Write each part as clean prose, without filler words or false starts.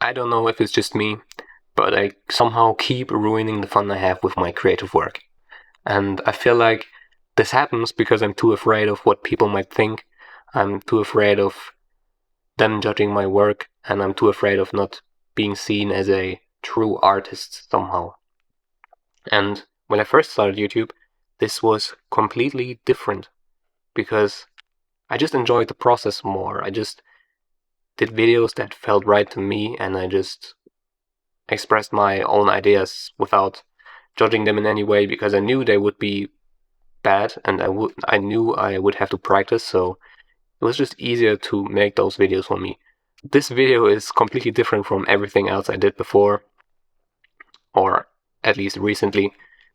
I don't know if it's just me, but I somehow keep ruining the fun I have with my creative work. And I feel like this happens because I'm too afraid of what people might think. I'm too afraid of them judging my work, and I'm too afraid of not being seen as a true artist somehow. And when I first started YouTube, this was completely different because I just enjoyed the process more. I just did videos that felt right to me, and I just expressed my own ideas without judging them in any way because I knew they would be bad, and I knew I would have to practice, so it was just easier to make those videos for me. This video is completely different from everything else I did before, or at least recently,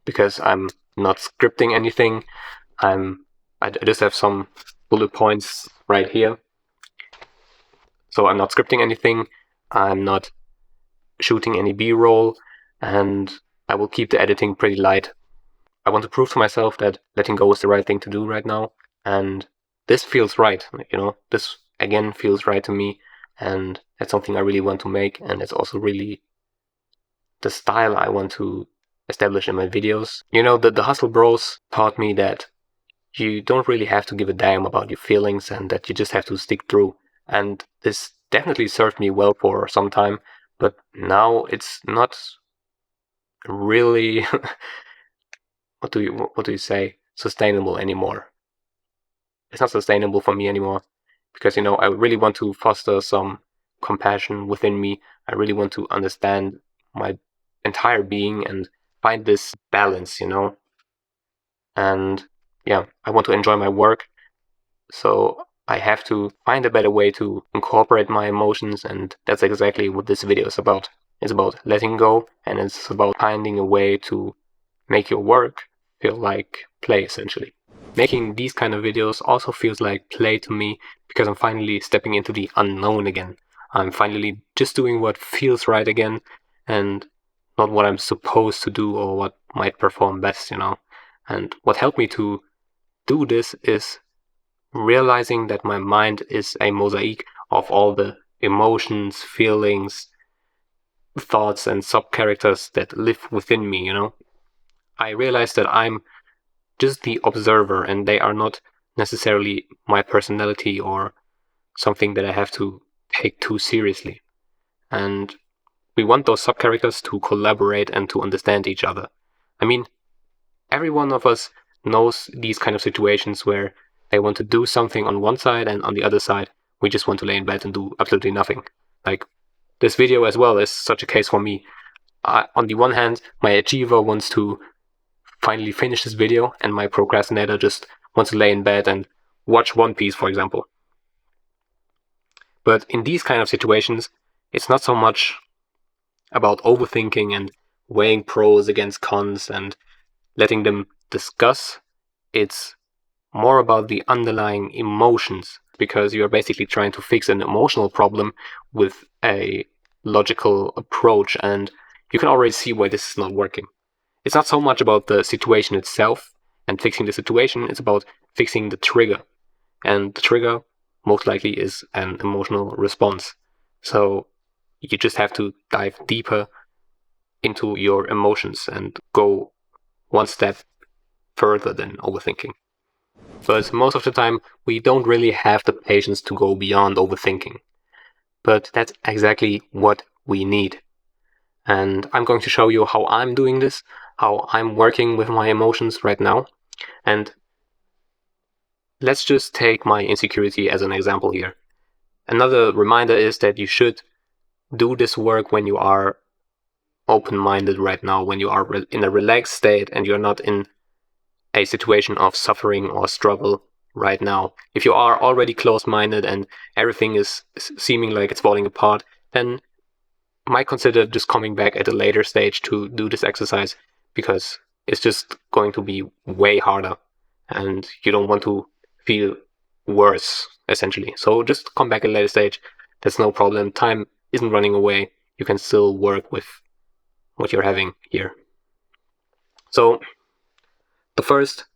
because I'm not scripting anything. I just have some bullet points right here. So I'm not scripting anything, I'm not shooting any B-roll, and I will keep the editing pretty light. I want to prove to myself that letting go is the right thing to do right now, and this feels right, this again feels right to me, and that's something I really want to make, and it's also really the style I want to establish in my videos. The Hustle Bros taught me that you don't really have to give a damn about your feelings and that you just have to stick through. And this definitely served me well for some time, but now it's not really what do you say, sustainable anymore. It's not sustainable for me anymore because I really want to foster some compassion within me. I really want to understand my entire being and find this balance, and yeah, I want to enjoy my work, so I have to find a better way to incorporate my emotions, and that's exactly what this video is about. It's about letting go, and it's about finding a way to make your work feel like play, essentially. Making these kind of videos also feels like play to me because I'm finally stepping into the unknown again. I'm finally just doing what feels right again and not what I'm supposed to do or what might perform best, And what helped me to do this is realizing that my mind is a mosaic of all the emotions, feelings, thoughts, and sub-characters that live within me, I realized that I'm just the observer and they are not necessarily my personality or something that I have to take too seriously. And we want those sub-characters to collaborate and to understand each other. I mean, every one of us knows these kind of situations where they want to do something on one side and on the other side, we just want to lay in bed and do absolutely nothing. Like this video as well is such a case for me. On the one hand, my achiever wants to finally finish this video and my procrastinator just wants to lay in bed and watch One Piece, for example. But in these kind of situations, it's not so much about overthinking and weighing pros against cons and letting them discuss. It's more about the underlying emotions, because you're basically trying to fix an emotional problem with a logical approach, and you can already see why this is not working. It's not so much about the situation itself and fixing the situation, it's about fixing the trigger. And the trigger most likely is an emotional response. So you just have to dive deeper into your emotions and go one step further than overthinking. But most of the time, we don't really have the patience to go beyond overthinking. But that's exactly what we need. And I'm going to show you how I'm doing this, how I'm working with my emotions right now. And let's just take my insecurity as an example here. Another reminder is that you should do this work when you are open-minded right now, when you are in a relaxed state and you're not in a situation of suffering or struggle right now. If you are already closed-minded and everything is seeming like it's falling apart, then might consider just coming back at a later stage to do this exercise, because it's just going to be way harder and you don't want to feel worse, essentially. So just come back at a later stage. That's no problem. Time isn't running away. You can still work with what you're having here. So the first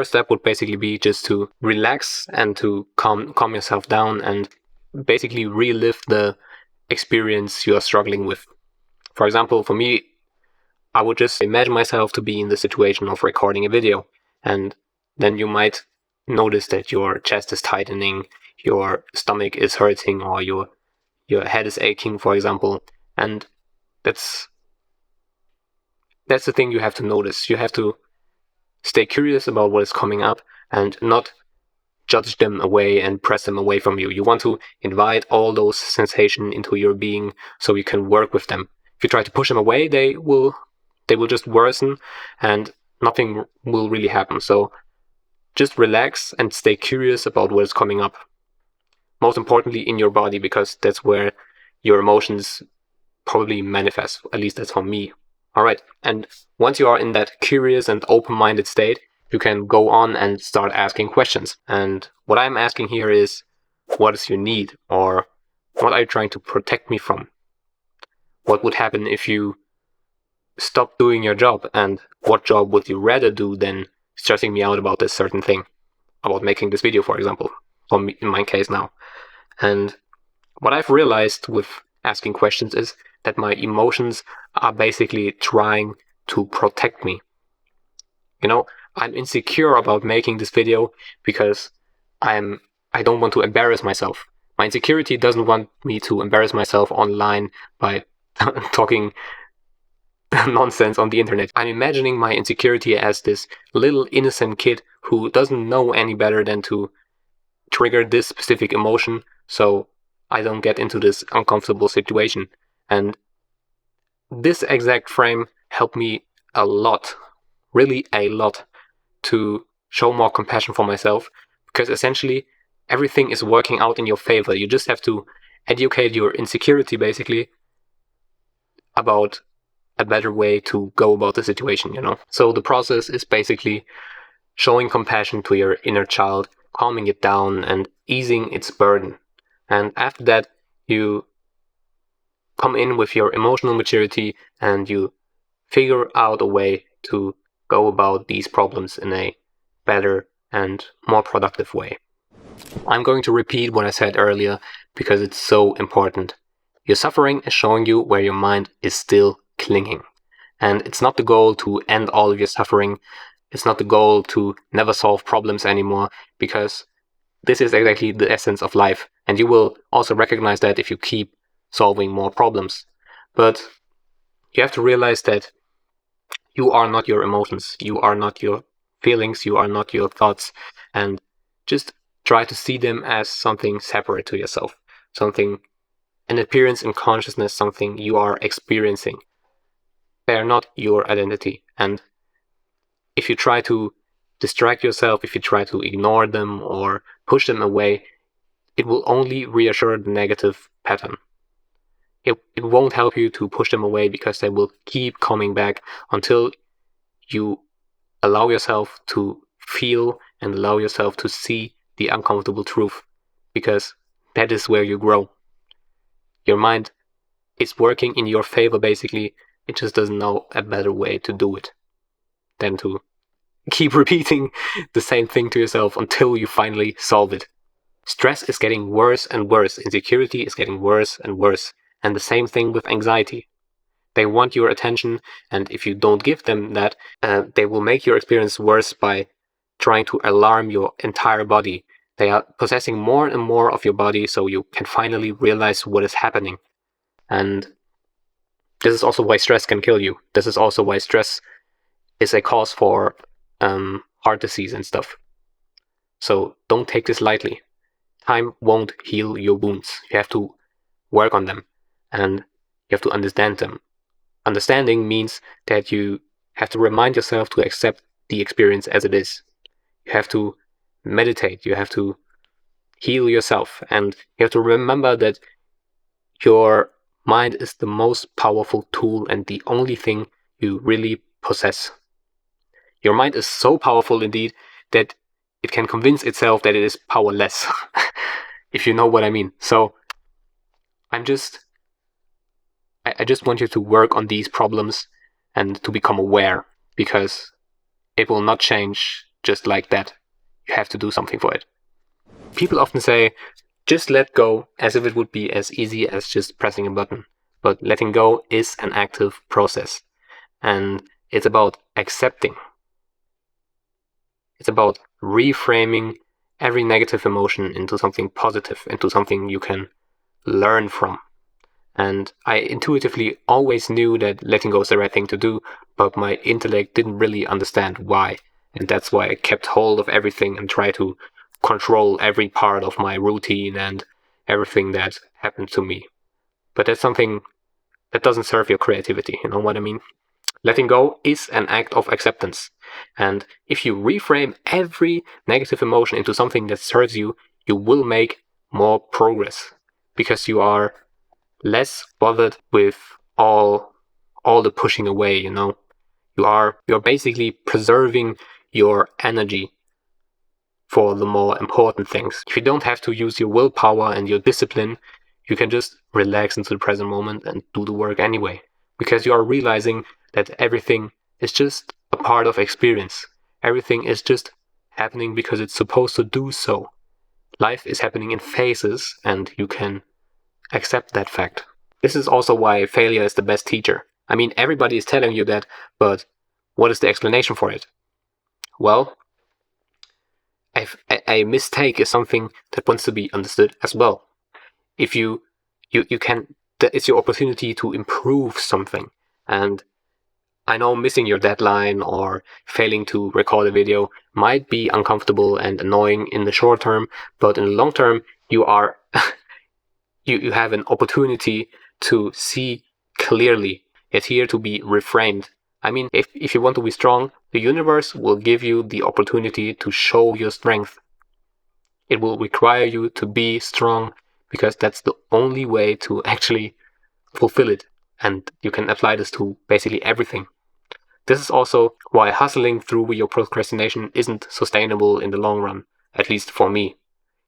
step would basically be just to relax and to calm yourself down and basically relive the experience you are struggling with. For example, for me, I would just imagine myself to be in the situation of recording a video, and then you might notice that your chest is tightening, your stomach is hurting, or your head is aching, for example. And that's the thing you have to notice. You have to stay curious about what is coming up and not judge them away and press them away from you. You want to invite all those sensations into your being so you can work with them. If you try to push them away, they will just worsen and nothing will really happen. So just relax and stay curious about what is coming up. Most importantly, in your body, because that's where your emotions probably manifest. At least that's for me. All right. And once you are in that curious and open-minded state, you can go on and start asking questions. And what I'm asking here is, what is your need? Or what are you trying to protect me from? What would happen if you stop doing your job? And what job would you rather do than stressing me out about this certain thing? About making this video, for example, for me, in my case now. And what I've realized with asking questions is that my emotions are basically trying to protect me. You know, I'm insecure about making this video because I don't want to embarrass myself. My insecurity doesn't want me to embarrass myself online by talking nonsense on the internet. I'm imagining my insecurity as this little innocent kid who doesn't know any better than to trigger this specific emotion so I don't get into this uncomfortable situation. And this exact frame helped me a lot, really a lot, to show more compassion for myself, because essentially everything is working out in your favor. You just have to educate your insecurity basically about a better way to go about the situation, you know? So the process is basically showing compassion to your inner child, calming it down and easing its burden. And after that, you come in with your emotional maturity and you figure out a way to go about these problems in a better and more productive way. I'm going to repeat what I said earlier because it's so important. Your suffering is showing you where your mind is still clinging. And it's not the goal to end all of your suffering. It's not the goal to never solve problems anymore, because this is exactly the essence of life. And you will also recognize that if you keep solving more problems. But you have to realize that you are not your emotions. You are not your feelings. You are not your thoughts. And just try to see them as something separate to yourself. An appearance in consciousness, something you are experiencing. They are not your identity. And if you try to distract yourself, if you try to ignore them or push them away, it will only reassure the negative pattern. It won't help you to push them away, because they will keep coming back until you allow yourself to feel and allow yourself to see the uncomfortable truth, because that is where you grow. Your mind is working in your favor, basically. It just doesn't know a better way to do it than to keep repeating the same thing to yourself until you finally solve it. Stress is getting worse and worse. Insecurity is getting worse and worse. And the same thing with anxiety. They want your attention, and if you don't give them that, they will make your experience worse by trying to alarm your entire body. They are possessing more and more of your body so you can finally realize what is happening. And this is also why stress can kill you. This is also why stress is a cause for heart disease and stuff. So don't take this lightly. Time won't heal your wounds. You have to work on them, and you have to understand them. Understanding means that you have to remind yourself to accept the experience as it is. You have to meditate. You have to heal yourself, and you have to remember that your mind is the most powerful tool and the only thing you really possess. Your mind is so powerful indeed that it can convince itself that it is powerless, if you know what I mean. So I just want you to work on these problems and to become aware, because it will not change just like that. You have to do something for it. People often say, just let go as if it would be as easy as just pressing a button. But letting go is an active process. And it's about accepting. It's about reframing every negative emotion into something positive, into something you can learn from. And I intuitively always knew that letting go is the right thing to do, but my intellect didn't really understand why. And that's why I kept hold of everything and tried to control every part of my routine and everything that happened to me. But that's something that doesn't serve your creativity, you know what I mean? Letting go is an act of acceptance. And if you reframe every negative emotion into something that serves you, you will make more progress because you are less bothered with all the pushing away, you know. You're basically preserving your energy for the more important things. If you don't have to use your willpower and your discipline, you can just relax into the present moment and do the work anyway. Because you are realizing that everything is just a part of experience. Everything is just happening because it's supposed to do so. Life is happening in phases, and you can accept that fact. This is also why failure is the best teacher. I mean, everybody is telling you that, but what is the explanation for it? Well, a mistake is something that wants to be understood as well. If you can, it's your opportunity to improve something. And I know missing your deadline or failing to record a video might be uncomfortable and annoying in the short term, but in the long term, you are you have an opportunity to see clearly. It's here to be reframed. I mean, if you want to be strong, the universe will give you the opportunity to show your strength. It will require you to be strong because that's the only way to actually fulfill it. And you can apply this to basically everything. This is also why hustling through your procrastination isn't sustainable in the long run, at least for me.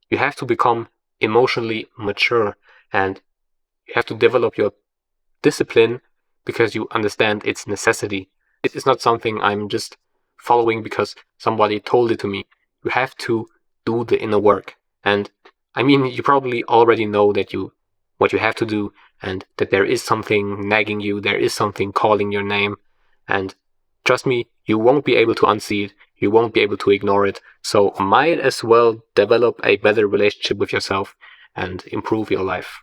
You have to become emotionally mature and you have to develop your discipline because you understand its necessity. It is not something I'm just following because somebody told it to me. You have to do the inner work. And I mean, you probably already know that what you have to do and that there is something nagging you, there is something calling your name. And trust me, you won't be able to unsee it. You won't be able to ignore it. So might as well develop a better relationship with yourself and improve your life.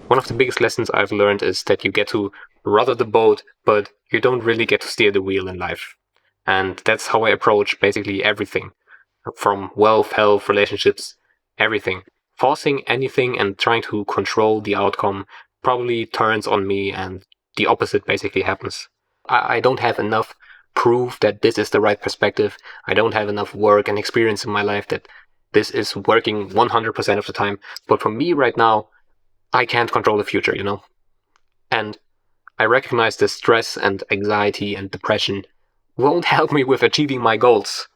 One of the biggest lessons I've learned is that you get to rudder the boat, but you don't really get to steer the wheel in life. And that's how I approach basically everything. From wealth, health, relationships, everything. Forcing anything and trying to control the outcome probably turns on me and the opposite basically happens. I don't have enough proof that this is the right perspective. I don't have enough work and experience in my life that this is working 100% of the time. But for me right now, I can't control the future, you know? And I recognize that stress and anxiety and depression won't help me with achieving my goals.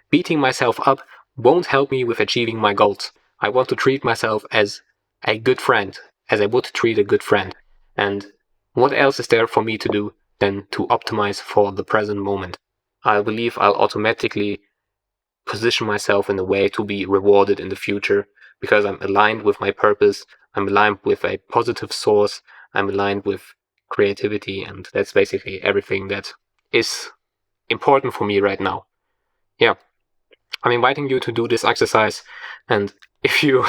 Beating myself up won't help me with achieving my goals. I want to treat myself as a good friend, as I would treat a good friend. And what else is there for me to do than to optimize for the present moment? I believe I'll automatically position myself in a way to be rewarded in the future because I'm aligned with my purpose, I'm aligned with a positive source, I'm aligned with creativity, and that's basically everything that is important for me right now. Yeah. I'm inviting you to do this exercise, and if you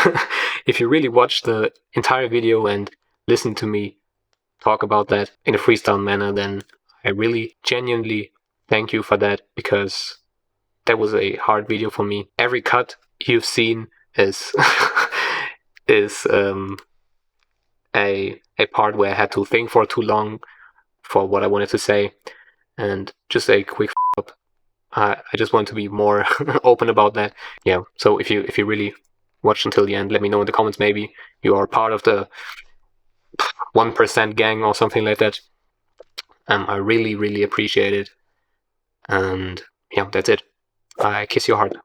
if you really watch the entire video and listen to me talk about that in a freestyle manner, then I really genuinely thank you for that because that was a hard video for me. Every cut you've seen is is a part where I had to think for too long for what I wanted to say, and just a quick up. I just want to be more open about that. Yeah. So if you really watched until the end, let me know in the comments. Maybe you are part of the 1% gang or something like that. I really appreciate it. And yeah, that's it. I kiss your heart.